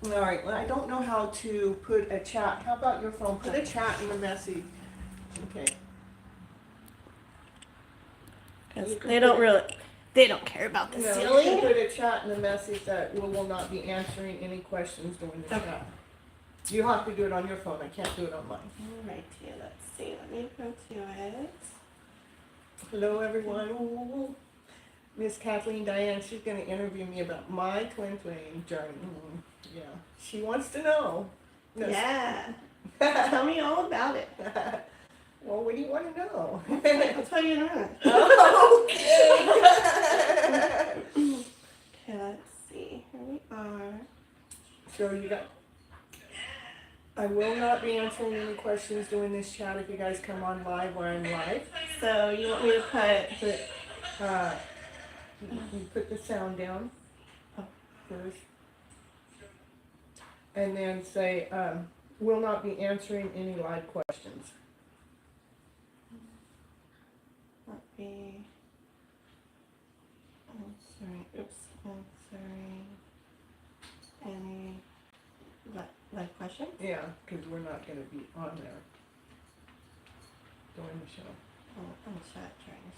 All right, well, I don't know how to put a chat. How about your phone? Put a chat in the message. Okay. Because they don't care about the No, you ceiling. can put a chat in the message that we will not be answering any questions during the chat. You have to do it on your phone. I can't do it on mine. Alrighty, let's see. Let me go to it. Hello, everyone. Ooh. Miss Kathleen Diane, she's going to interview me about my twin flame journey. Yeah, she wants to know. No, Yeah. Tell me all about it. Well, what do you want to know? I'll tell you in a minute. Okay. Okay, let's see. Here we are. So you got. I will not be answering any questions during this chat if you guys come on live or I'm live. So you want me to put You put the sound down first. And then say, will not be answering any live questions. answering any live questions? Yeah, because we're not going to be on there during the show. Oh, I'm chat during the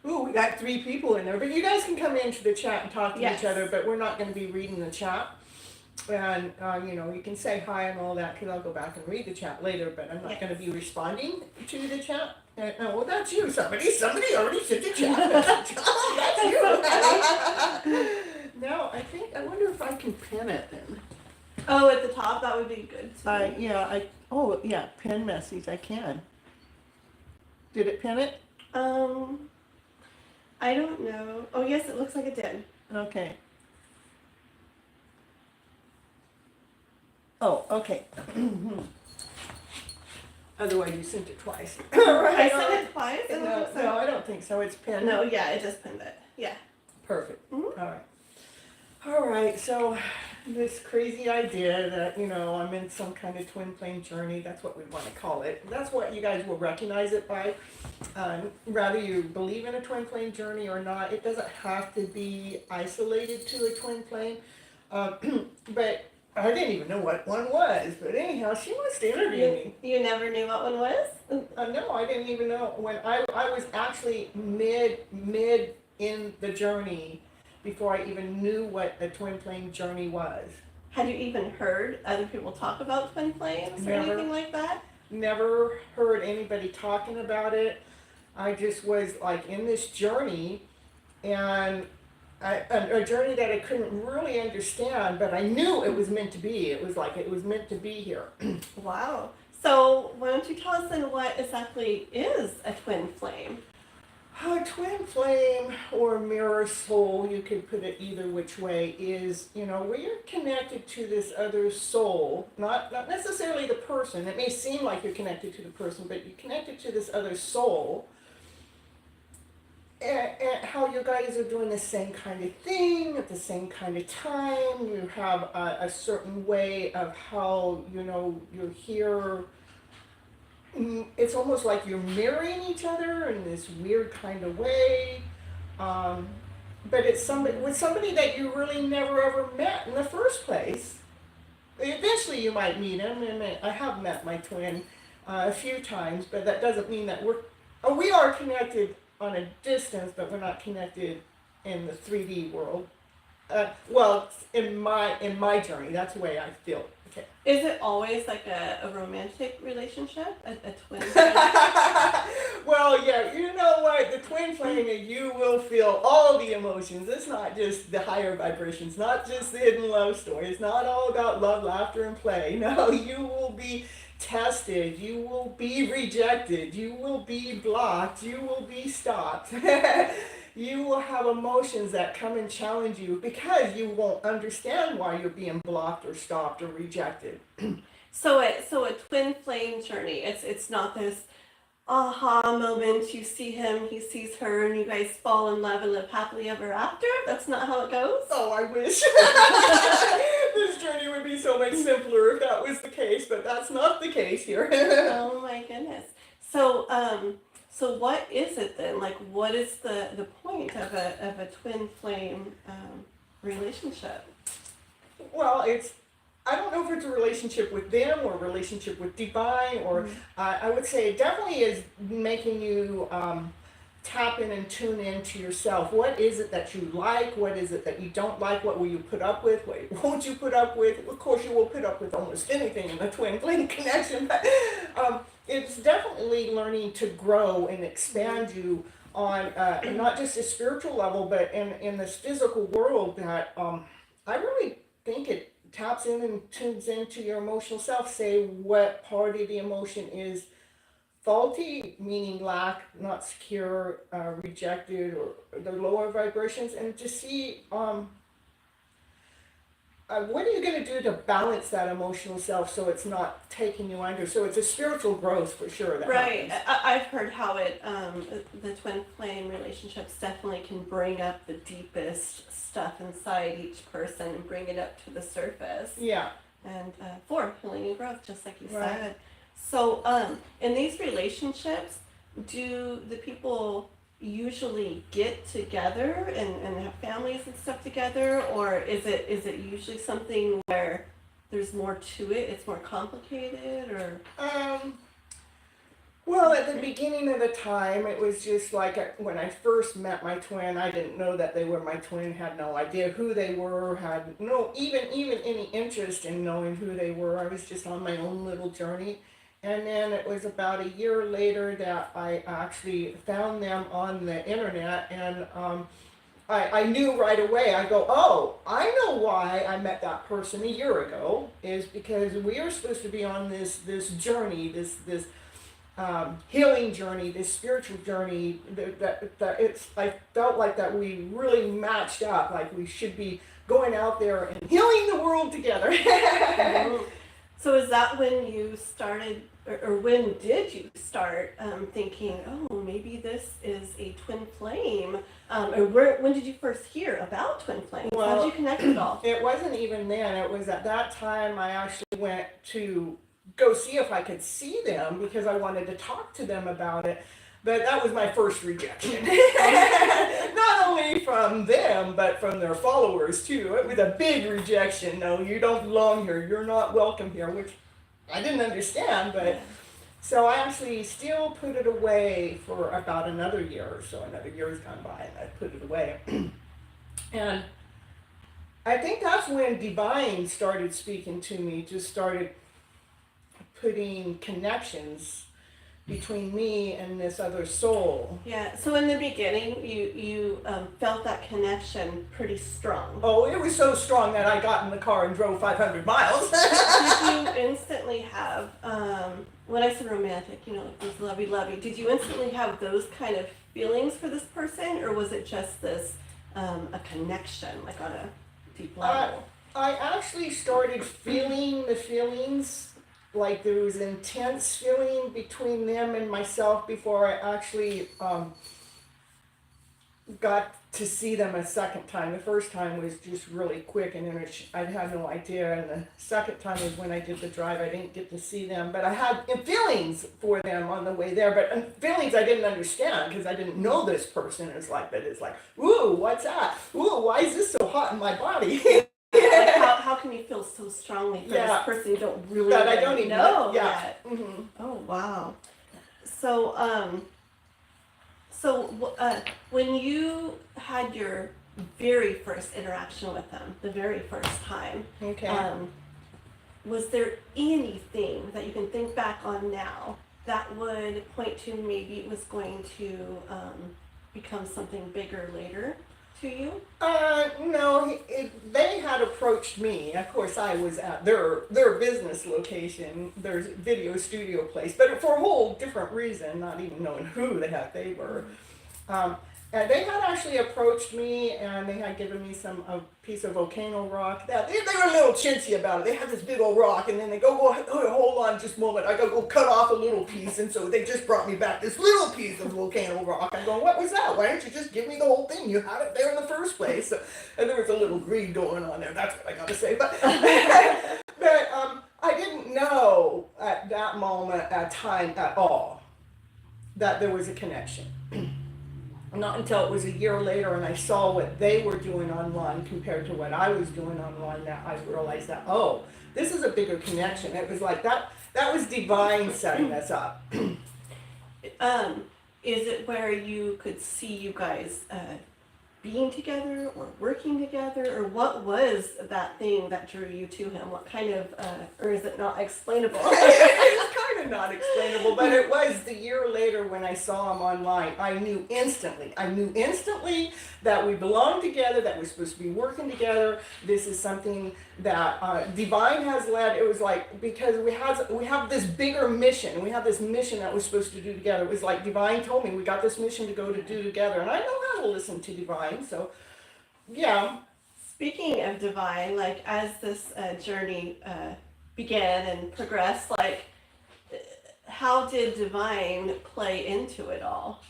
show. Ooh, we got 3 people in there, but you guys can come into the chat and talk to Yes. each other, but we're not going to be reading the chat. And, you can say hi and all that, because I'll go back and read the chat later, but I'm not going to be responding to the chat. Well, that's you. Somebody already sent the chat. Oh, that's you. Now, I wonder if I can pin it then. Oh, at the top, that would be good too. Pin message, I can. Did it pin it? I don't know. Oh, yes, it looks like it did. Okay. Oh, okay. Otherwise, you sent it twice. I sent it twice? I don't think so. No, I don't think so. It's pinned. No, yeah, it just pinned it. Yeah. Perfect. Mm-hmm. All right. All right. So this crazy idea that, I'm in some kind of twin flame journey, that's what we want to call it. That's what you guys will recognize it by. Whether you believe in a twin flame journey or not, it doesn't have to be isolated to a twin flame. But I didn't even know what one was, but anyhow, she wants to interview me. You never knew what one was? No, I didn't even know. When I was actually mid in the journey before I even knew what the twin flame journey was. Had you even heard other people talk about twin flames or anything like that? Never heard anybody talking about it. I just was like in this journey, and a journey that I couldn't really understand, but I knew it was meant to be. It was like it was meant to be here. Wow. So why don't you tell us then what exactly is a twin flame? A twin flame or mirror soul, you could put it either which way, is, where you're connected to this other soul, not necessarily the person. It may seem like you're connected to the person, but you're connected to this other soul. And how you guys are doing the same kind of thing at the same kind of time. You have a certain way of how, you're here. It's almost like you're mirroring each other in this weird kind of way. But it's somebody that you really never ever met in the first place. Eventually you might meet him, and I have met my twin a few times, but that doesn't mean that we are connected on a distance, but we're not connected in the 3D world. Well, in my journey, that's the way I feel. Okay. Is it always like a romantic relationship, a twin? Well, yeah, you know what? The twin flame, you will feel all the emotions. It's not just the higher vibrations, not just the hidden love story. It's not all about love, laughter, and play. No, you will be tested. You will be rejected. You will be blocked. You will be stopped. You will have emotions that come and challenge you because you won't understand why you're being blocked or stopped or rejected. So a twin flame journey. It's not this aha moment. You see him, he sees her, and you guys fall in love and live happily ever after. That's not how it goes. Oh, I wish. This journey would be so much simpler if that was the case, but that's not the case here. Oh my goodness. So So what is it then? Like, what is the point of a twin flame relationship? Well, I don't know if it's a relationship with them or a relationship with divine, or I would say it definitely is making you tap in and tune into yourself. What is it that you like? What is it that you don't like? What will you put up with? What won't you put up with? Of course, you will put up with almost anything in a twin flame connection, but it's definitely learning to grow and expand you on not just a spiritual level, but in this physical world that I really think it taps in and tunes into your emotional self. Say what part of the emotion is faulty, meaning lack, not secure, rejected, or the lower vibrations, and to see what are you going to do to balance that emotional self so it's not taking you under. So it's a spiritual growth for sure. That Right. happens. I've heard how the twin flame relationships definitely can bring up the deepest stuff inside each person and bring it up to the surface. Yeah. And for healing and growth, just like you Right. said. So, in these relationships, do the people usually get together and have families and stuff together, or is it usually something where there's more to it? It's more complicated, or Well, at the beginning of the time, it was just like when I first met my twin, I didn't know that they were my twin, had no idea who they were, had no even any interest in knowing who they were. I was just on my own little journey. And then it was about a year later that I actually found them on the internet, and I knew right away. I go, oh, I know why I met that person a year ago, is because we are supposed to be on this journey, this healing journey, this spiritual journey. That it's, I felt like that we really matched up, like we should be going out there and healing the world together. Mhm. So is that when you started, or when did you start thinking, oh, maybe this is a twin flame? When did you first hear about twin flames? How Well, did you connect it all? it wasn't even then. It was at that time I actually went to go see if I could see them because I wanted to talk to them about it. But that was my first rejection. Not only from them, but from their followers too. It was a big rejection. No, you don't belong here. You're not welcome here, which I didn't understand. But so I actually still put it away for about another year or so. Another year has gone by and I put it away. And I think that's when Divine started speaking to me, just started putting connections between me and this other soul. Yeah. So in the beginning, you felt that connection pretty strong. Oh, it was so strong that I got in the car and drove 500 miles. Did you instantly have, when I said romantic, like this lovey-lovey, did you instantly have those kind of feelings for this person, or was it just this, a connection, like on a deep level? I actually started feeling the feelings, like there was intense feeling between them and myself before I actually got to see them a second time. The first time was just really quick and I had no idea, and the second time was when I did the drive. I didn't get to see them, but I had feelings for them on the way there, but feelings I didn't understand because I didn't know this person. It's like, ooh, what's that? Ooh, why is this so hot in my body? Like how can you feel so strongly for this person you don't really that I don't even know yeah. yet? Mm-hmm. Oh wow. So when you had your very first interaction with them, the very first time, Okay. was there anything that you can think back on now that would point to maybe it was going to become something bigger later to you? No, they had approached me. Of course, I was at their business location, their video studio place, but for a whole different reason, not even knowing who the heck they were. And they had actually approached me, and they had given me a piece of volcano rock. That they were a little chintzy about it. They had this big old rock, and then they go, hold on just a moment. I gotta go cut off a little piece, and so they just brought me back this little piece of volcano rock. I'm going, what was that? Why didn't you just give me the whole thing? You had it there in the first place. So, and there was a little greed going on there. That's what I gotta say. But I didn't know at that moment, at time at all, that there was a connection. Not until it was a year later and I saw what they were doing online compared to what I was doing online that I realized that, oh, this is a bigger connection. It was like that was divine setting us up. Is it where you could see you guys being together or working together, or what was that thing that drew you to him? What kind of, or is it not explainable? It's kind of not explainable, but it was the year later when I saw him online. I knew instantly that we belonged together, that we're supposed to be working together. This is something that Divine has led. It was like, because we have this bigger mission. We have this mission that we're supposed to do together. It was like Divine told me we got this mission to go to do together, and I know how to listen to Divine. So, yeah. Speaking of Divine, like as this journey began and progressed, like how did Divine play into it all?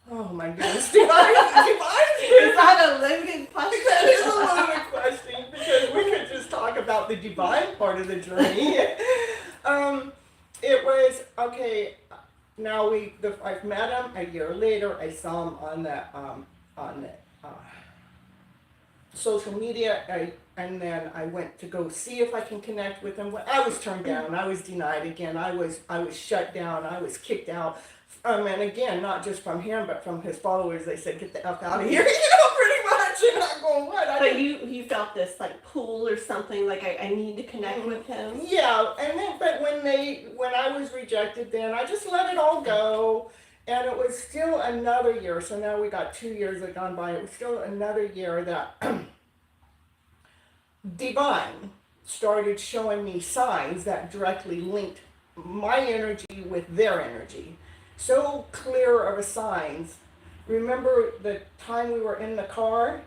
Oh my goodness, Divine. Is that a loaded question? That is a loaded question because we could just talk about the Divine part of the journey. It was okay. Now I've met him a year later. I saw him on the social media, and then I went to go see if I can connect with him. I was turned down. I was denied again. I was shut down. I was kicked out. And again, not just from him, but from his followers. They said, "Get the F out of here," pretty much. And I'm going, "What?" But you felt this like pull or something, like I need to connect with him. Yeah, and then but when I was rejected, then I just let it all go. And it was still another year. So now we got 2 years that gone by. It was still another year that Divine started showing me signs that directly linked my energy with their energy. So clear of a signs. Remember the time we were in the car?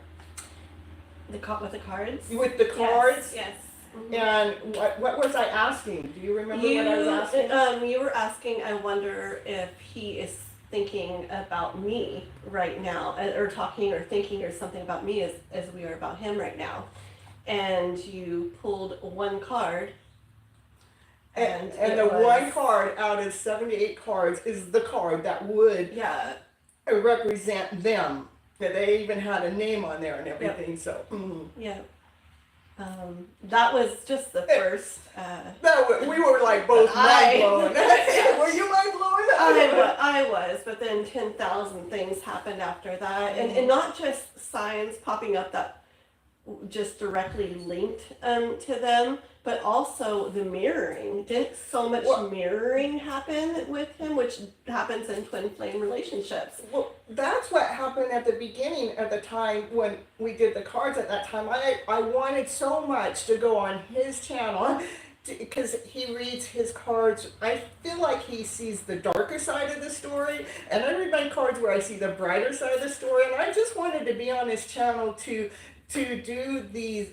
With the cards? With the cards? Yes. Mm-hmm. And what was I asking? Do you remember what I was asking? You were asking, I wonder if he is thinking about me right now, or talking or thinking or something about me as we are about him right now. And you pulled one card. And the one card out of 78 cards is the card that would represent them. That they even had a name on there and everything. Yep. So yeah. That was just the first. We were like both mind blown. Were you mind blown? I was, but then 10,000 things happened after that, and not just signs popping up that just directly linked to them, but also the mirroring. Didn't so much mirroring happen with him, which happens in twin flame relationships? Well, that's what happened at the beginning of the time when we did the cards at that time. I wanted so much to go on his channel because he reads his cards. I feel like he sees the darker side of the story, and I read my cards where I see the brighter side of the story, and I just wanted to be on his channel to do the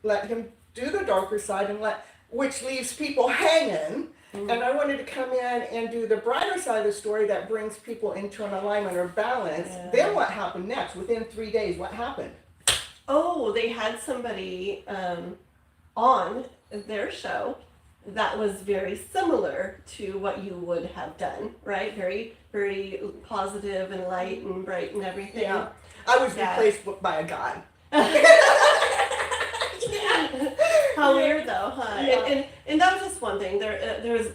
let him do the darker side which leaves people hanging. Mm-hmm. And I wanted to come in and do the brighter side of the story that brings people into an alignment or balance. Yeah. Then what happened next? Within 3 days, what happened? Oh, they had somebody on their show that was very similar to what you would have done, right? Very, very positive and light and bright and everything. Yeah. I was replaced by a guy. How weird though, huh? Yeah. And that was just one thing. There's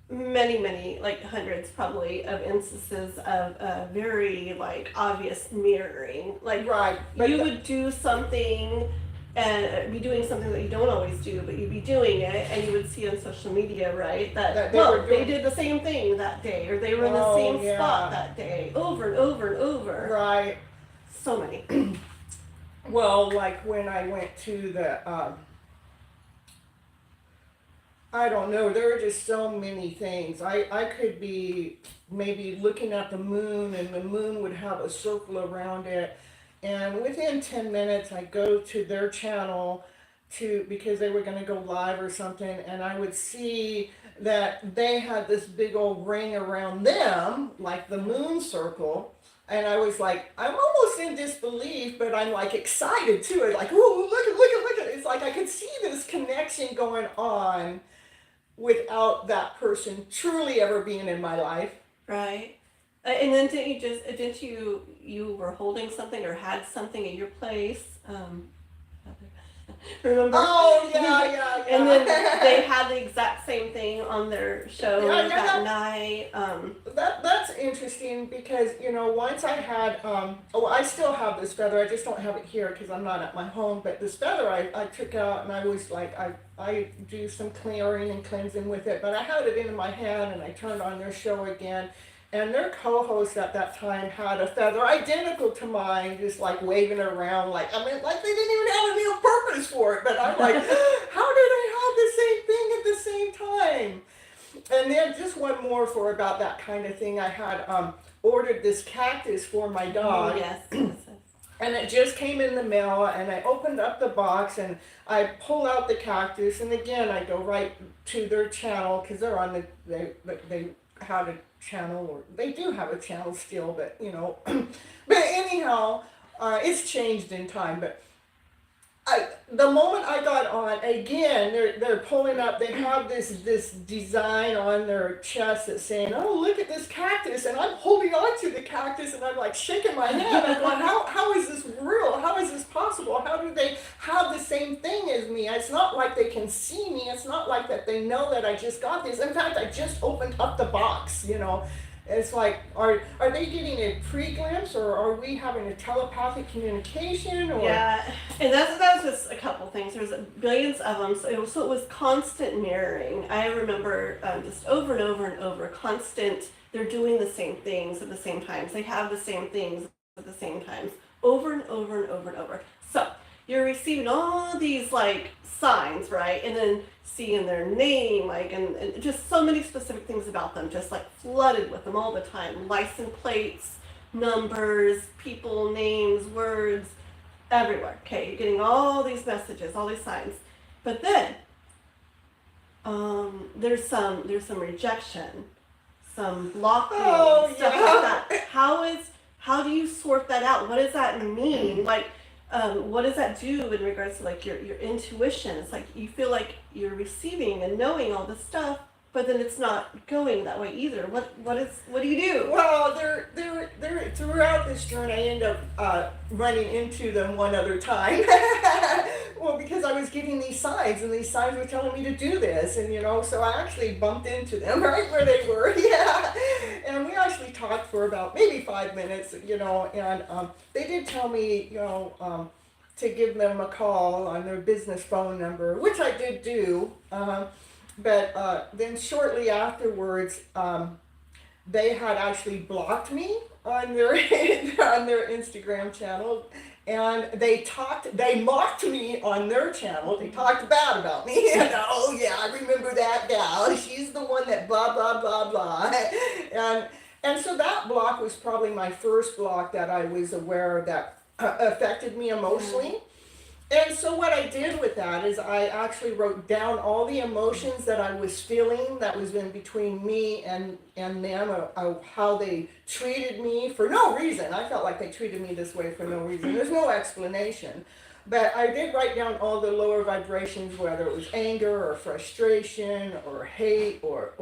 many, like hundreds probably of instances of very like obvious mirroring. Like right. You would do something and be doing something that you don't always do, but you'd be doing it, and you would see on social media, right, that they did the same thing that day, or they were in the same spot that day, over and over and over. Right. So many. Well, like when I went to the, I don't know, there are just so many things. I could be maybe looking at the moon, and the moon would have a circle around it. And within 10 minutes, I go to their channel because they were going to go live or something, and I would see that they had this big old ring around them, like the moon circle. And I was like, I'm almost in disbelief, but I'm like excited too. Like, oh, look at it. It's like I could see this connection going on without that person truly ever being in my life. Right. And then didn't you were holding something or had something in your place? Remember? Oh, yeah. And then they had the exact same thing on their show Yeah, that night. That's interesting because, once I had, I still have this feather. I just don't have it here because I'm not at my home. But this feather I took out, and I was like, I do some clearing and cleansing with it. But I had it in my hand, and I turned on their show again. And their co-host at that time had a feather identical to mine, just like waving it around, like they didn't even have a real purpose for it. But I'm like, how did they have the same thing at the same time? And then just one more for about that kind of thing. I had ordered this cactus for my dog. Oh, yes. And it just came in the mail, and I opened up the box, and I pull out the cactus, and again I go right to their channel because they're on they had a channel, or they do have a channel still, but but anyhow, it's changed in time. But the moment I got on, again, they're pulling up. They have this design on their chest that's saying, "Oh, look at this cactus," and I'm holding on to the cactus, and I'm like shaking my head. I'm going, "How is this real? How is this possible? How do they have the same thing as me? It's not like they can see me. It's not like that they know that I just got this. In fact, I just opened up the box. It's like, are they getting a pre-glimpse, or are we having a telepathic communication? Or Yeah, and that was just a couple things. There's billions of them, so it was constant mirroring. I remember just over and over and over, constant. They're doing the same things at the same times. They have the same things at the same times, over and over and over and over. So you're receiving all these like signs, right? And then seeing their name, like, and just so many specific things about them, just like flooded with them all the time. License plates, numbers, people, names, words, everywhere. Okay, you're getting all these messages, all these signs. But then there's some rejection, some blocking, stuff like that. How do you sort that out? What does that mean? Like, what does that do in regards to like your intuition? It's like you feel like you're receiving and knowing all this stuff, but then it's not going that way either. What do you do? Well, they're throughout this journey, I end up running into them one other time. Well, because I was getting these signs, and these signs were telling me to do this, and so I actually bumped into them right where they were. Yeah, and we actually talked for about maybe 5 minutes. And they did tell me, to give them a call on their business phone number, which I did do. But then shortly afterwards, they had actually blocked me on their on their Instagram channel, and they mocked me on their channel. They talked bad about me. Oh yeah, I remember that gal. She's the one that blah blah blah blah. And so that block was probably my first block that I was aware of that affected me emotionally. And so what I did with that is I actually wrote down all the emotions that I was feeling that was in between me and them, of how they treated me for no reason. I felt like they treated me this way for no reason. There's no explanation. But I did write down all the lower vibrations, whether it was anger or frustration or hate or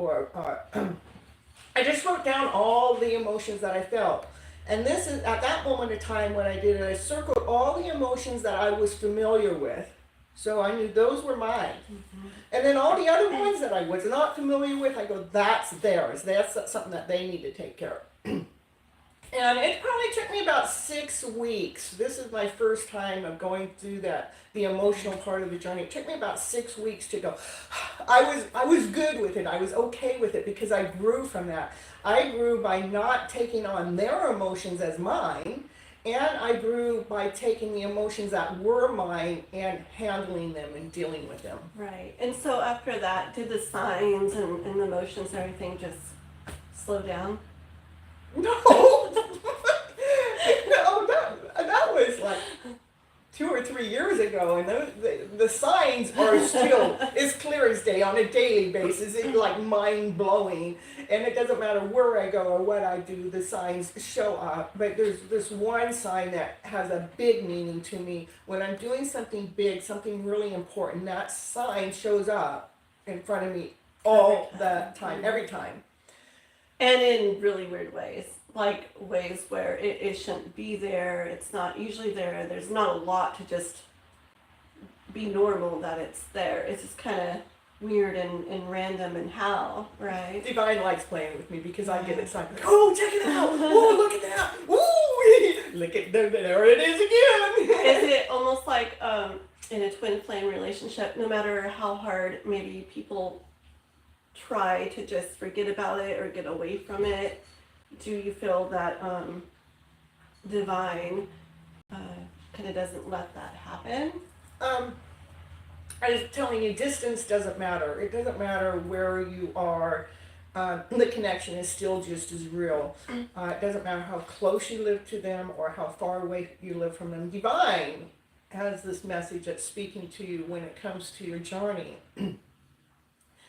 I just wrote down all the emotions that I felt. And this is, at that moment in time when I did it, I circled all the emotions that I was familiar with. So I knew those were mine. Mm-hmm. And then all the other ones that I was not familiar with, I go, that's theirs. That's something that they need to take care of. And it probably took me about 6 weeks. This is my first time of going through the emotional part of the journey. It took me about 6 weeks to go. I was good with it. I was okay with it because I grew from that. I grew by not taking on their emotions as mine, and I grew by taking the emotions that were mine and handling them and dealing with them. Right. And so after that, did the signs and the emotions and everything just slow down? No, no, that was like 2 or 3 years ago, and the signs are still as clear as day on a daily basis. It's like mind blowing, and it doesn't matter where I go or what I do, the signs show up. But there's this one sign that has a big meaning to me. When I'm doing something big, something really important, that sign shows up in front of me all the time, every time. And in really weird ways, like ways where it shouldn't be there. It's not usually there. There's not a lot to just be normal that it's there. It's just kind of weird and random and how, right? Divine likes playing with me because I get excited. Like, oh, check it out! Oh, look at that! Ooh, look at there it is again. Is it almost like in a twin flame relationship, no matter how hard maybe people try to just forget about it or get away from it, do you feel that divine kind of doesn't let that happen? I was telling you, distance doesn't matter. It doesn't matter where you are. The connection is still just as real. It doesn't matter how close you live to them or how far away you live from them. Divine has this message that's speaking to you when it comes to your journey. And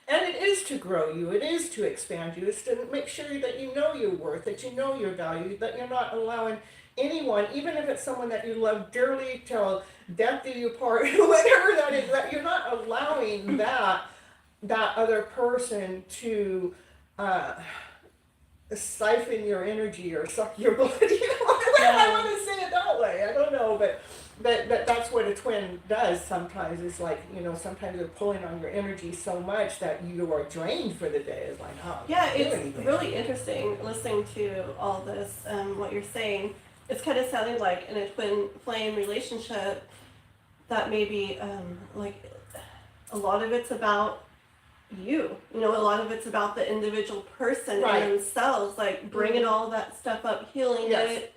it is to grow you. It is to expand you. It's to make sure that you know your worth, that you know your value, that you're not allowing anyone, even if it's someone that you love dearly till death do you part, whatever that is, that you're not allowing that other person to siphon your energy or suck your blood. I want to say it that way. I don't know, but that's what a twin does sometimes. It's like, sometimes they're pulling on your energy so much that you are drained for the day. It's like, oh, yeah, it's really interesting listening to all this, what you're saying. It's kind of sounding like in a twin flame relationship that maybe like a lot of it's about you. A lot of it's about the individual person and themselves, like bringing all that stuff up, healing it,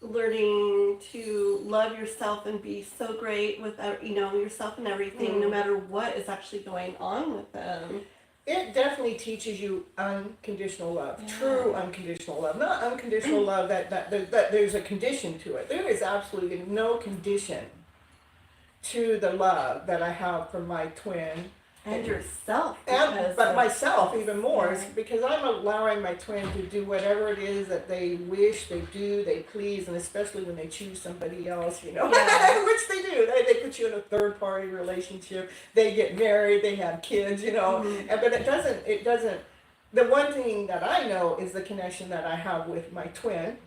learning to love yourself and be so great with yourself and everything, no matter what is actually going on with them. It definitely teaches you unconditional love, true unconditional love, not unconditional love that there's a condition to it. There is absolutely no condition to the love that I have for my twin. And yourself. But myself even more, because I'm allowing my twin to do whatever it is that they wish, they do, they please, and especially when they choose somebody else, which they do. They put you in a third party relationship, they get married, they have kids, but it doesn't, the one thing that I know is the connection that I have with my twin,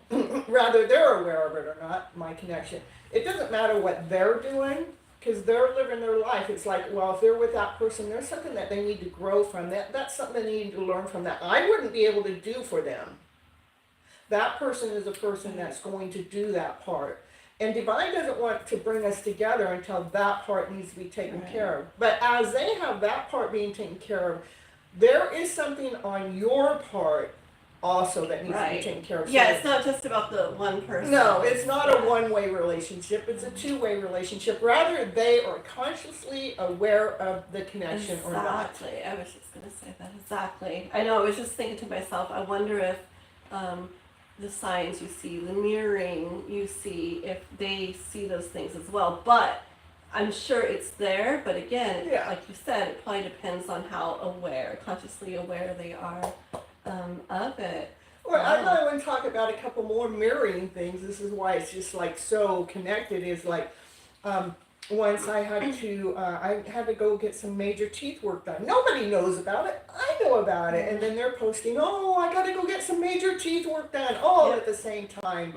rather they're aware of it or not, my connection. It doesn't matter what they're doing, because they're living their life. It's like, well, if they're with that person, there's something that they need to grow from. That's something they need to learn from that I wouldn't be able to do for them. That person is a person that's going to do that part. And Divine doesn't want to bring us together until that part needs to be taken care of. But as they have that part being taken care of, there is something on your part also that needs to be taken care of. Yeah, it's not just about the one person. No, it's not a one-way relationship. It's a two-way relationship. Rather, they are consciously aware of the connection or not. Exactly. I was just going to say that. Exactly. I know. I was just thinking to myself, I wonder if the signs you see, the mirroring you see, if they see those things as well. But I'm sure it's there. But again, like you said, it probably depends on how consciously aware they are of it. Well, I want to talk about a couple more mirroring things. This is why it's just like so connected. Is like once I had to go get some major teeth work done. Nobody knows about it. I know about it, and then they're posting, "Oh, I got to go get some major teeth work done," all at the same time.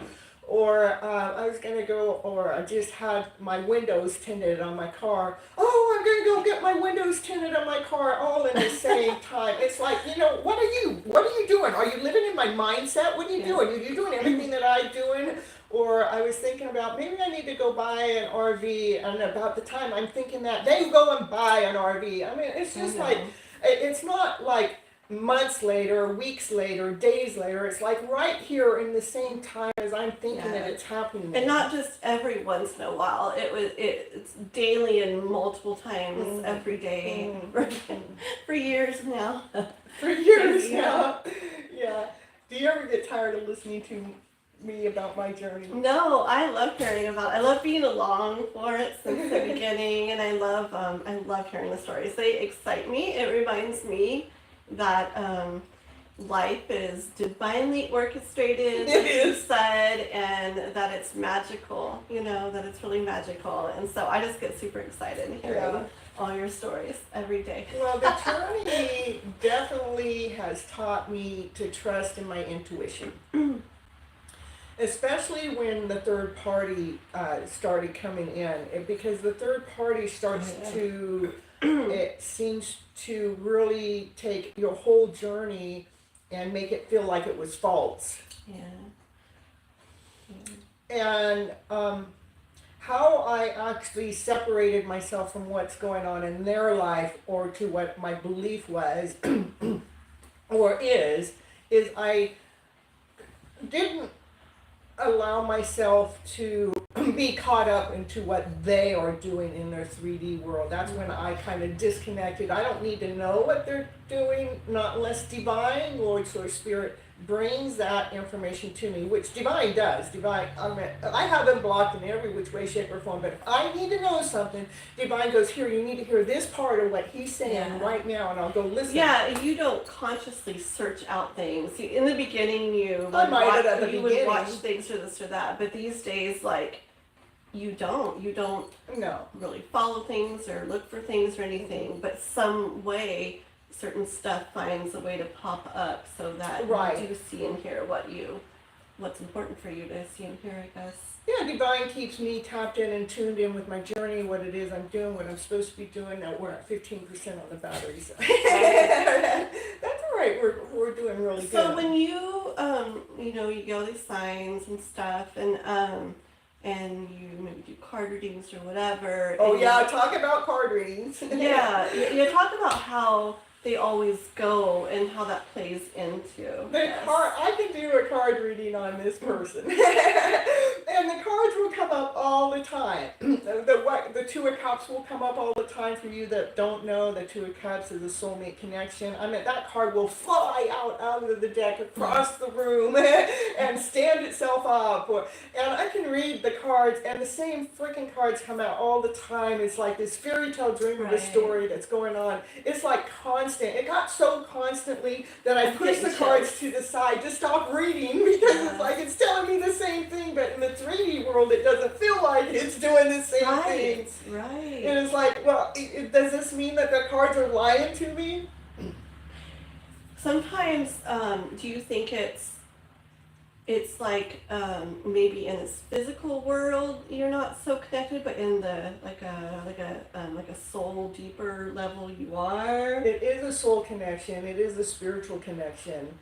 Or I was going to go, or I just had my windows tinted on my car. Oh, I'm going to go get my windows tinted on my car all in the same time. It's like, what are you doing? Are you living in my mindset? What are you doing? Are you doing everything that I'm doing? Or I was thinking about, maybe I need to go buy an RV. And about the time I'm thinking that, they go and buy an RV. I mean, it's just like, it's not like months later, weeks later, days later. It's like right here in the same time as I'm thinking that it's happening. And not just every once in a while. It's daily and multiple times every day for years now. For years now. Yeah. Do you ever get tired of listening to me about my journey? No, I love hearing about it. I love being along for it since the beginning, and I love hearing the stories. They excite me. It reminds me that life is divinely orchestrated, It like you is. said, and that it's magical, that it's really magical. And so I just get super excited hearing Yeah. all your stories every day. Well, the journey definitely has taught me to trust in my intuition, especially when the third party started coming in, because the third party starts Yeah. to, it seems to really take your whole journey and make it feel like it was false. Yeah. And how I actually separated myself from what's going on in their life or to what my belief was or is I didn't allow myself to be caught up into what they are doing in their 3D world. That's when I kind of disconnected. I don't need to know what they're doing, not unless divine, Lord, Source, Spirit brings that information to me, which divine does. Divine, I have them blocked in every which way, shape, or form, but if I need to know something, divine goes, here, you need to hear this part of what he's saying right now, and I'll go listen. Yeah, you don't consciously search out things. In the beginning, you would watch things for this or that, but these days, like, you don't No. really follow things or look for things or anything, but some way certain stuff finds a way to pop up so that you do see and hear what's important for you to see and hear, I guess. Yeah, divine keeps me tapped in and tuned in with my journey, what it is I'm doing, what I'm supposed to be doing. Now we're at 15% on the battery, so that's all right. We're doing really good. So when you you get all these signs and stuff, and you maybe do card readings or whatever. Oh yeah, talk about card readings. Yeah, you talk about how they always go and how that plays into I can do a card reading on this person. And the cards will come up all the time. The Two of Cups will come up all the time. For you that don't know, the Two of Cups is a soulmate connection. I mean, that card will fly out of the deck across the room and stand itself up. And I can read the cards, and the same freaking cards come out all the time. It's like this fairy tale dream of a story that's going on. It's like constant. It got so constantly that I pushed the cards to the side to stop reading, because it's like it's telling me the same thing, but in the 3D world it doesn't feel like it's doing the same thing. Right. And it's like, well, does this mean that the cards are lying to me? Sometimes, do you think it's like maybe in this physical world you're not so connected, but in the like a soul deeper level you are? It is a soul connection. It is a spiritual connection.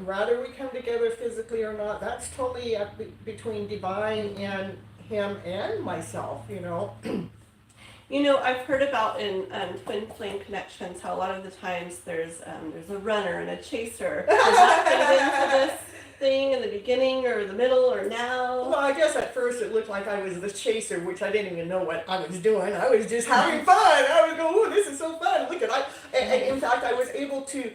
Whether we come together physically or not, that's totally up between divine and him and myself. I've heard about in twin flame connections how a lot of the times there's a runner and a chaser. Does that fit into this thing in the beginning or the middle or now? Well, I guess at first it looked like I was the chaser, which I didn't even know what I was doing. I was just having fun. I was going, oh, this is so fun. Look at and in fact, I was able to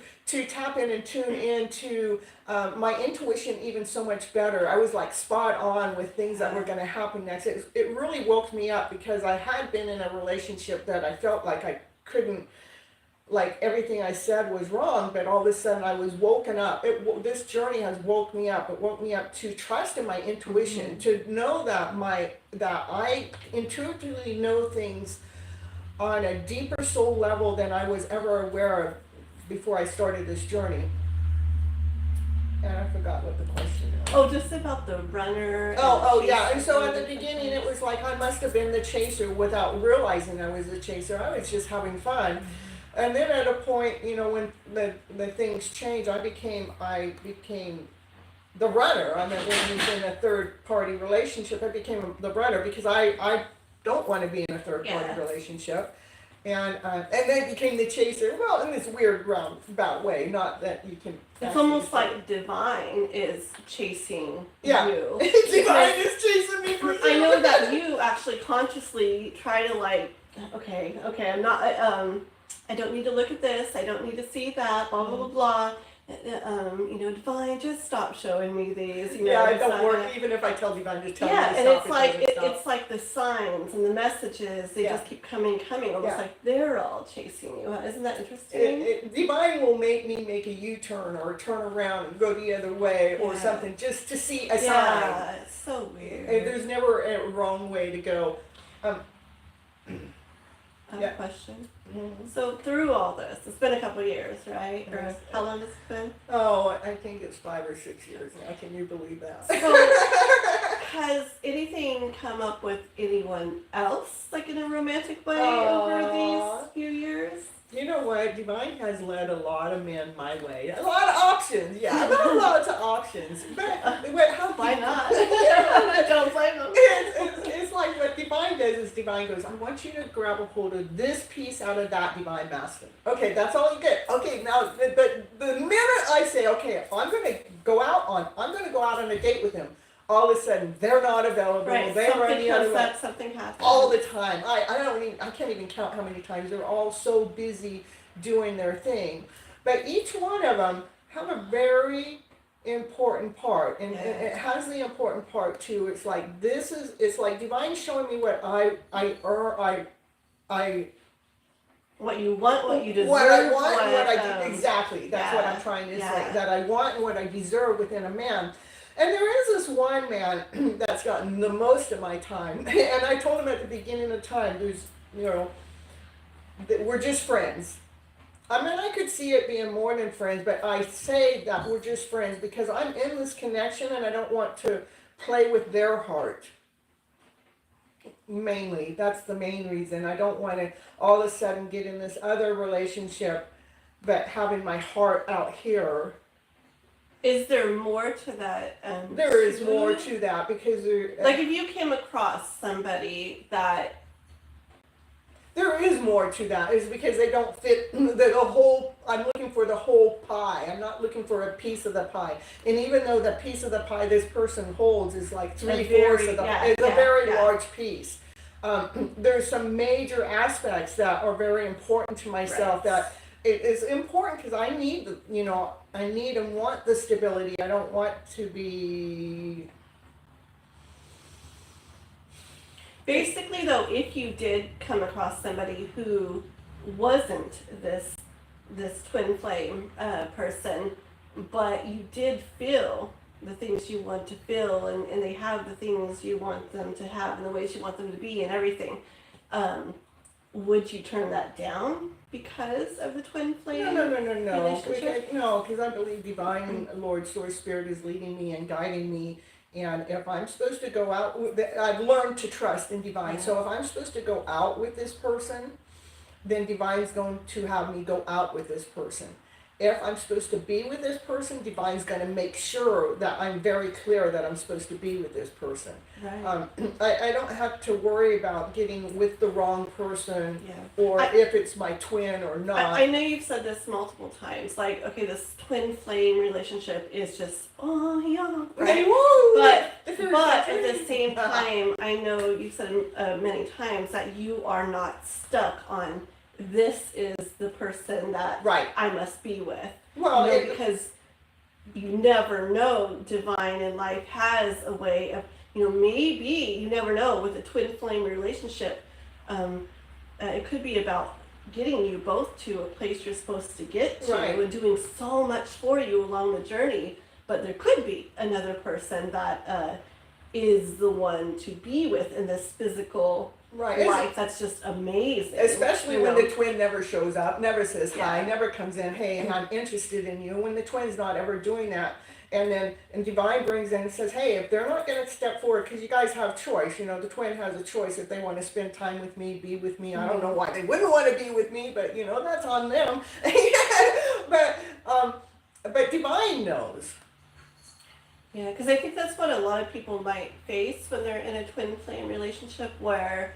tap in and tune into my intuition even so much better. I was like spot on with things that were going to happen next. It really woke me up, because I had been in a relationship that I felt like I couldn't, like everything I said was wrong, but all of a sudden I was woken up. This journey has woke me up. It woke me up to trust in my intuition, to know that I intuitively know things on a deeper soul level than I was ever aware of before I started this journey. And I forgot what the question was. Oh, just about the runner. Yeah. And so at the beginning it was like I must have been the chaser without realizing I was the chaser. I was just having fun. And then at a point, when the things changed, I became the runner. I mean, when I was in a third party relationship, I became the runner, because I don't want to be in a third party relationship. And then became the chaser. Well, in this weird roundabout way, not that you can. It's almost like divine is chasing you. Divine is chasing me for. I know that you actually consciously try to okay, I'm not. I don't need to look at this. I don't need to see that. Blah blah blah blah. Divine, just stop showing me these. Yeah, it it's don't not work gonna- even if I tell Divine to tell me Yeah, to and stop. it's like doesn't stop. it's like the signs and the messages. They Yeah. just keep coming, almost Yeah. like they're all chasing you. Isn't that interesting? Divine will make me make a U-turn or turn around and go the other way or Yeah. something just to see a sign. Yeah, it's so weird. There's never a wrong way to go. I have Yeah. a question. Mhm. So through all this, it's been a couple of years, right? Or Yes. how long has it been? Oh, I think it's 5 or 6 years now. Can you believe that? So has anything come up with anyone else, like in a romantic way, over these few years? You know what? Divine has led a lot of men my way. A lot of options, yeah. Lots of options. But how Why not? Yeah. Don't blame them. It's like what Divine does is Divine goes, I want you to grab a hold of this piece out of that Divine Masculine. Okay, that's all you get. Okay, now the minute I say, okay, I'm gonna go out on a date with him, all of a sudden they're not available. Right, They're something any other comes way. up, something happens. All the time. I can't even count how many times. They're all so busy doing their thing. But each one of them have a very important part, and it has the important part too. It's like it's like Divine showing me what I what you want, what you deserve. what I want and what I do. Exactly. That's what yeah, I'm trying to yeah. say. That I want and what I deserve within a man. And there is this one man that's gotten the most of my time. And I told him at the beginning of time, that we're just friends. I mean, I could see it being more than friends, but I say that we're just friends because I'm in this connection and I don't want to play with their heart. Mainly, that's the main reason. I don't want to all of a sudden get in this other relationship, but having my heart out here. Is there more to that? There is more to that because like if you came across somebody that. There is more to that. Is because they don't fit the whole. I'm looking for the whole pie. I'm not looking for a piece of the pie. And even though the piece of the pie this person holds is like 3/4 of the pie, it's a very large piece. There's some major aspects that are very important to myself. Right. That it is important because I need I need and want the stability. I don't want to be. Basically, though, if you did come across somebody who wasn't this twin flame person, but you did feel the things you want to feel, and they have the things you want them to have, and the ways you want them to be, and everything, would you turn that down because of the twin flame? No. relationship? No, because I believe Divine Lord Source Spirit is leading me and guiding me. And if I'm supposed to go out, I've learned to trust in Divine. Yeah. So if I'm supposed to go out with this person, then Divine's going to have me go out with this person. If I'm supposed to be with this person, Divine's going to make sure that I'm very clear that I'm supposed to be with this person. Right. I don't have to worry about getting with the wrong person Yeah. or if it's my twin or not. I know you've said this multiple times, like, okay, this twin flame relationship is just, oh, yeah, right? But at the same time, I know you've said many times that you are not stuck on this is the person that Right. I must be with. Well, Because you never know, Divine in Life has a way of, maybe, you never know, with a twin flame relationship, it could be about getting you both to a place you're supposed to get to Right. and doing so much for you along the journey, but there could be another person that is the one to be with in this physical right. life. That's just amazing. Especially when the twin never shows up, never says hi, Yeah. never comes in, hey, I'm interested in you. When the twin's not ever doing that. And Divine brings in and says, hey, if they're not going to step forward, because you guys have choice, the twin has a choice if they want to spend time with me, be with me. I don't know why they wouldn't want to be with me, but, that's on them. But Divine knows. Yeah, because I think that's what a lot of people might face when they're in a twin flame relationship where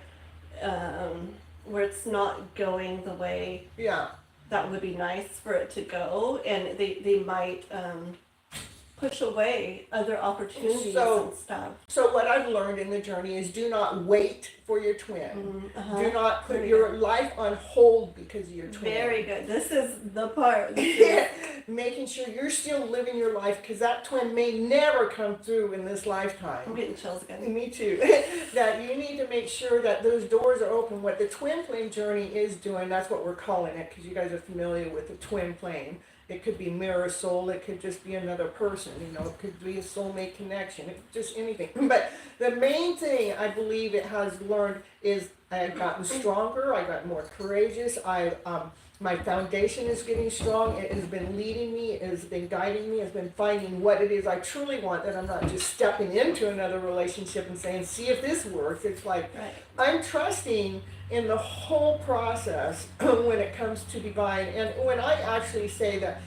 it's not going the way Yeah. that would be nice for it to go, and they might push away other opportunities So- and stuff. So what I've learned in the journey is do not wait for your twin. Do not put Very your life on hold because of your twin. Very good. This is the part. This is- Making sure you're still living your life, because that twin may never come through in this I'm lifetime. getting chills again. Me too. That you need to make sure that those doors are open. What the twin flame journey is doing, that's what we're calling it, because you guys are familiar with the twin flame. It could be mirror soul, it could just be another person, it could be a soulmate connection, it could just anything. But the main thing I believe it has learned is I've gotten stronger, I got more courageous, my foundation is getting strong, it has been leading me, it has been guiding me, it's been finding what it is I truly want, that I'm not just stepping into another relationship and saying, see if this works. It's like, Right. I'm trusting in the whole process when it comes to divine. And when I actually say that,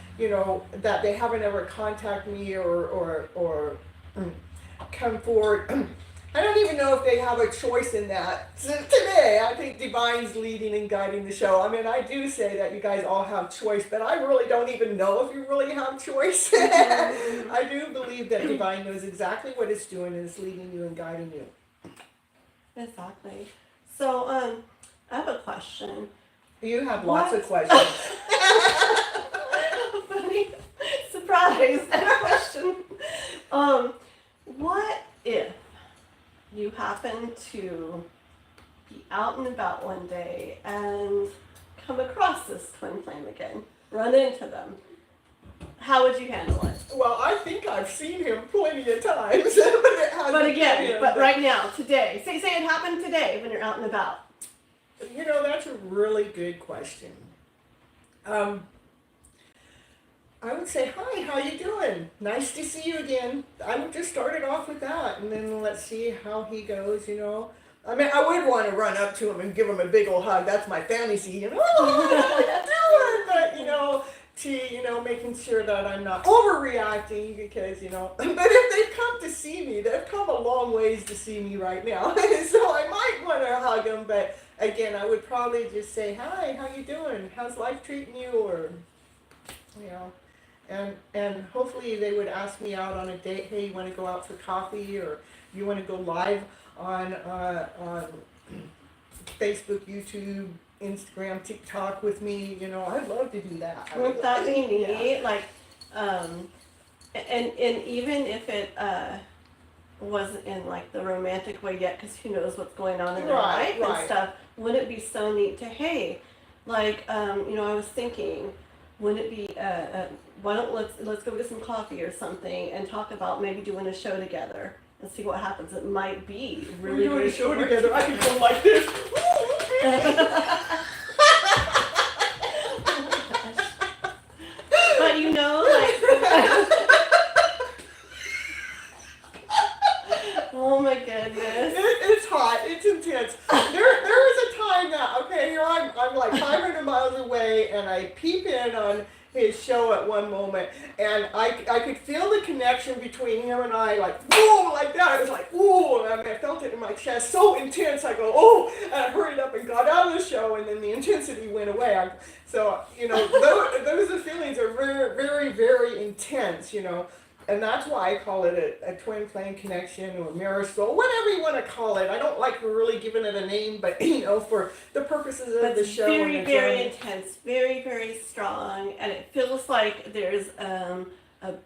that they haven't ever contacted me or come forward, I don't even know if they have a choice in that. So today, I think divine's leading and guiding the show. I mean, I do say that you guys all have choice, but I really don't even know if you really have choice. I do believe that divine knows exactly what it's doing and it's leading you and guiding you. Exactly. So, I have a question. You have lots of questions. Funny surprise. I have a question. What if you happen to be out and about one day and come across this twin flame again, run into them? How would you handle it? Well, I think I've seen him plenty of times, but it hasn't But been again, him. but right now, today, say it happened today when you're out and about. That's a really good question. I would say, hi, how you doing? Nice to see you again. I would just start it off with that, and then let's see how he goes, I mean, I would want to run up to him and give him a big old hug. That's my fantasy, oh, how you doing? But, making sure that I'm not overreacting because, but if they've come to see me, they've come a long ways to see me right now. So I might want to hug them, but again, I would probably just say, hi, how you doing? How's life treating you? Or, and hopefully they would ask me out on a date. Hey, you want to go out for coffee, or you want to go live on Facebook, YouTube, Instagram, TikTok with me? I'd love to do that. Wouldn't that be neat? Yeah. Like, and even if it wasn't in like the romantic way yet, because who knows what's going on in their life and stuff, wouldn't it be so neat to, hey, like, I was thinking, wouldn't it be, why don't let's go get some coffee or something and talk about maybe doing a show together and see what happens. It might be really We're doing great a show to work together. I could go like this. But like, oh my goodness. It's hot. It's intense. There is a time that, okay, here I'm like 500 miles away, and I peep in on his show at one moment, and I could feel the connection between him and I, like, boom, like that. It was like, ooh, and I felt it in my chest, so intense. I go, oh, and I hurried up and got out of the show, and then the intensity went away. So, those feelings are very, very, very intense, And that's why I call it a twin flame connection or mirror soul, whatever you want to call it. I don't like really giving it a name, but for the purposes of the show. Very, and the very journey. intense, very, very strong, and it feels like there's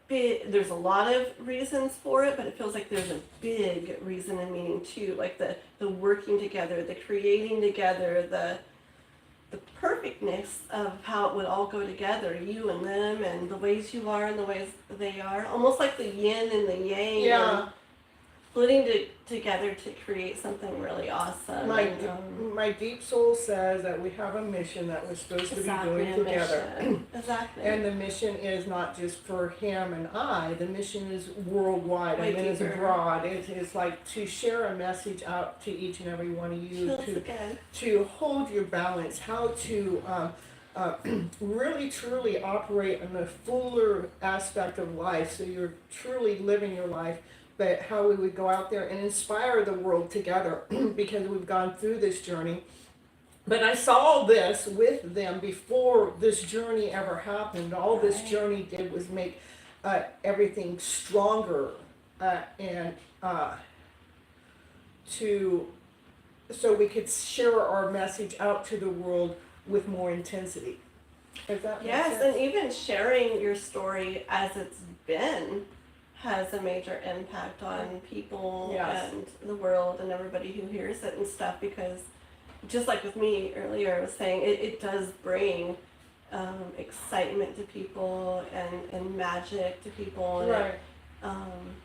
there's a lot of reasons for it, but it feels like there's a big reason and meaning too, like the working together, the creating together, the perfectness of how it would all go together, you and them, and the ways you are and the ways they are, almost like the yin and the yang, Yeah. splitting together to create something really awesome. My deep soul says that we have a mission that we're supposed to be doing together. Exactly. And the mission is not just for him and I. The mission is worldwide. Way It's deeper. broad. It's like to share a message out to each and every one of you, Chills again. to hold your balance, how to really truly operate in the fuller aspect of life, so you're truly living your life, but how we would go out there and inspire the world together because we've gone through this journey. But I saw this with them before this journey ever happened. All this Right. journey did was make everything stronger, and to so we could share our message out to the world with more intensity. Does that make Yes, sense? and even sharing your story as it's been has a major impact on people Yes. and the world and everybody who hears it and stuff, because just like with me earlier, I was saying it does bring excitement to people and magic to people. And Right. um,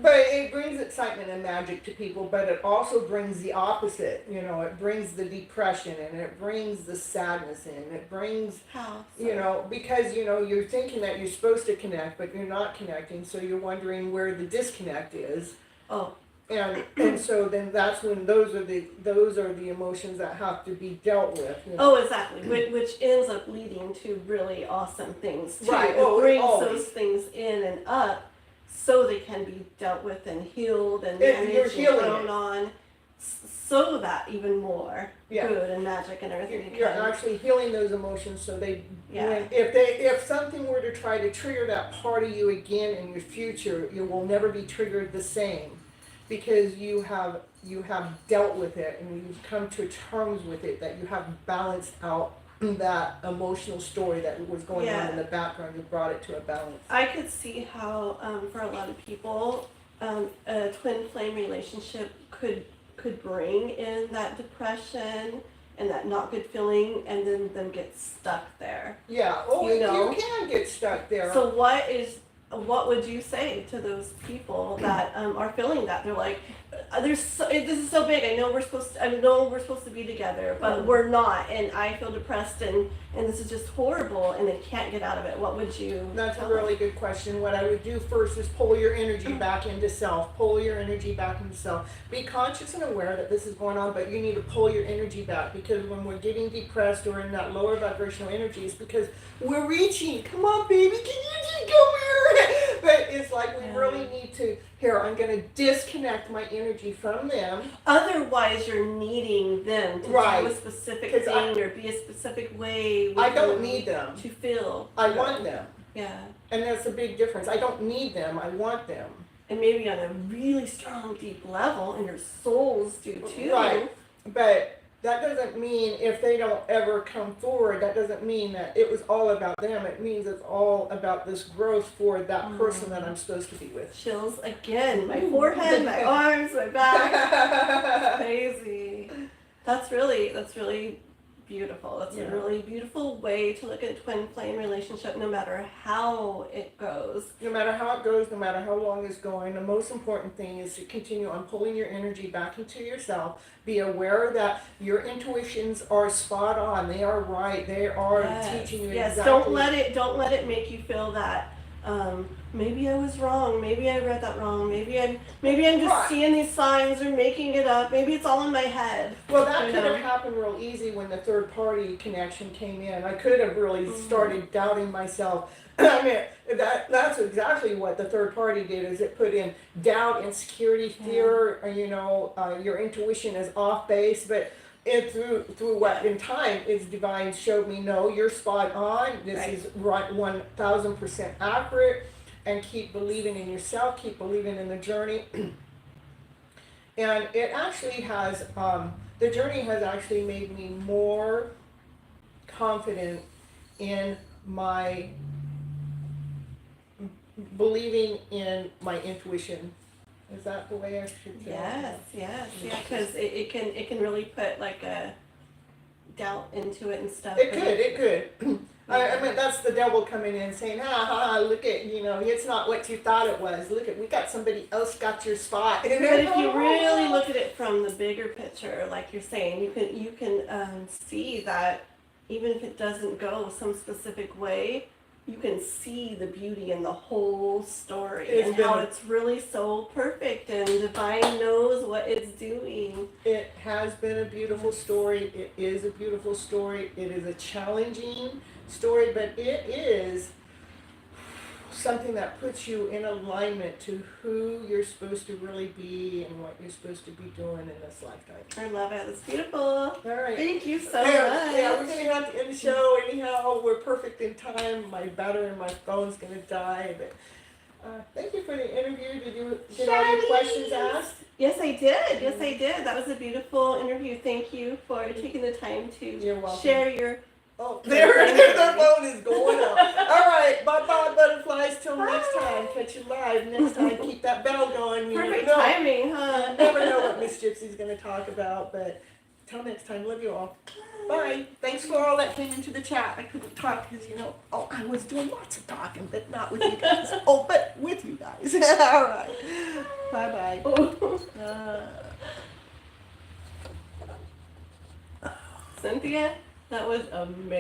But it brings excitement and magic to people, but it also brings the opposite. You know, it brings the depression, and it brings the sadness in. It brings, how? you know, because, you know, you're thinking that you're supposed to connect, but you're not connecting, so you're wondering where the disconnect is. Oh, And so then that's when those are the emotions that have to be dealt with. You know? oh, exactly. Which ends up leading to really awesome things too. Right. It Oh, brings always. those things in and up, so they can be dealt with and healed and You're managed and healing thrown it. on, so that even more Yeah. good and magic and everything You're can. actually healing those emotions, so they Yeah. if something were to try to trigger that part of you again in your future, you will never be triggered the same, because you have dealt with it and you've come to terms with it, that you have balanced out that emotional story that was going on in the background. You brought it to a balance. I could see how for a lot of people a twin flame relationship could bring in that depression and that not good feeling, and then them get stuck there. Yeah. Oh, You know? you can get stuck there. So what would you say to those people that are feeling that they're like, this is so big. I know we're supposed to be together, but we're not, and I feel depressed, and this is just horrible, and they can't get out of it. What would you? That's a tell really good question. What I would do first is pull your energy back into self. Pull your energy back into self. Be conscious and aware that this is going on, but you need to pull your energy back, because when we're getting depressed or in that lower vibrational energy, it's because we're reaching. Come on, baby, can you just come here? But it's like we really need to. Here, I'm going to disconnect my energy from them. Otherwise, you're needing them to Right. do a specific 'Cause thing or be a specific way. With I don't you need them. to feel. I want them. Yeah. And that's a big difference. I don't need them. I want them. And maybe on a really strong, deep level, and your souls do too. Right. But that doesn't mean if they don't ever come forward, that doesn't mean that it was all about them. It means it's all about this growth for that person that I'm supposed to be with. Chills again. My forehead, my arms, my back. Crazy. That's really beautiful. That's Yeah. a really beautiful way to look at a twin flame relationship, no matter how it goes. No matter how it goes, no matter how long it's going, the most important thing is to continue on pulling your energy back into yourself. Be aware that your intuitions are spot on. They are right. They are teaching you Yes. exactly. Don't let it make you feel that maybe I was wrong. Maybe I read that wrong. Maybe I'm just Right. seeing these signs or making it up. Maybe it's all in my head. Well, that You could know? have happened real easy when the third party connection came in. I could have really started doubting myself. I mean, that's exactly what the third party did, is it put in doubt, insecurity, fear, your intuition is off base, but it through what in time is divine showed me, no, you're spot on. This Right. is right 1000% accurate, and keep believing in yourself, keep believing in the journey. And it actually has, the journey has actually made me more confident in my believing in my intuition. Is that the way I should say it? Yes, because it can really put like a doubt into it and stuff. It could. I mean, that's the devil coming in saying, look at, it's not what you thought it was. Look at, we got somebody else got your spot. But if you really look at it from the bigger picture, like you're saying, you can see that even if it doesn't go some specific way, you can see the beauty in the whole story and how it's really so perfect, and divine knows what it's doing. It has been a beautiful story. It is a beautiful story. It is a challenging story, but it is something that puts you in alignment to who you're supposed to really be and what you're supposed to be doing in this lifetime. I love it. It's beautiful. All right. Thank you so Yeah, much. yeah, we're gonna have to end the show anyhow. We're perfect in time. My battery in my phone's gonna die, but thank you for the interview. Did you get all your questions asked? Yes, I did. Yes, I did. That was a beautiful interview. Thank you for taking the time You're to welcome. share your. Oh, there the phone is going up. All right, bye-bye, butterflies. Till next time. Catch you live next time. Keep that bell going. You Perfect never know. timing, huh? Never know what Miss Gypsy's going to talk about, but till next time, love you all. Bye. Thanks for all that came into the chat. I couldn't talk because, I was doing lots of talking, but not with you guys. Oh, but with you guys. All right. Bye-bye. Cynthia, that was amazing.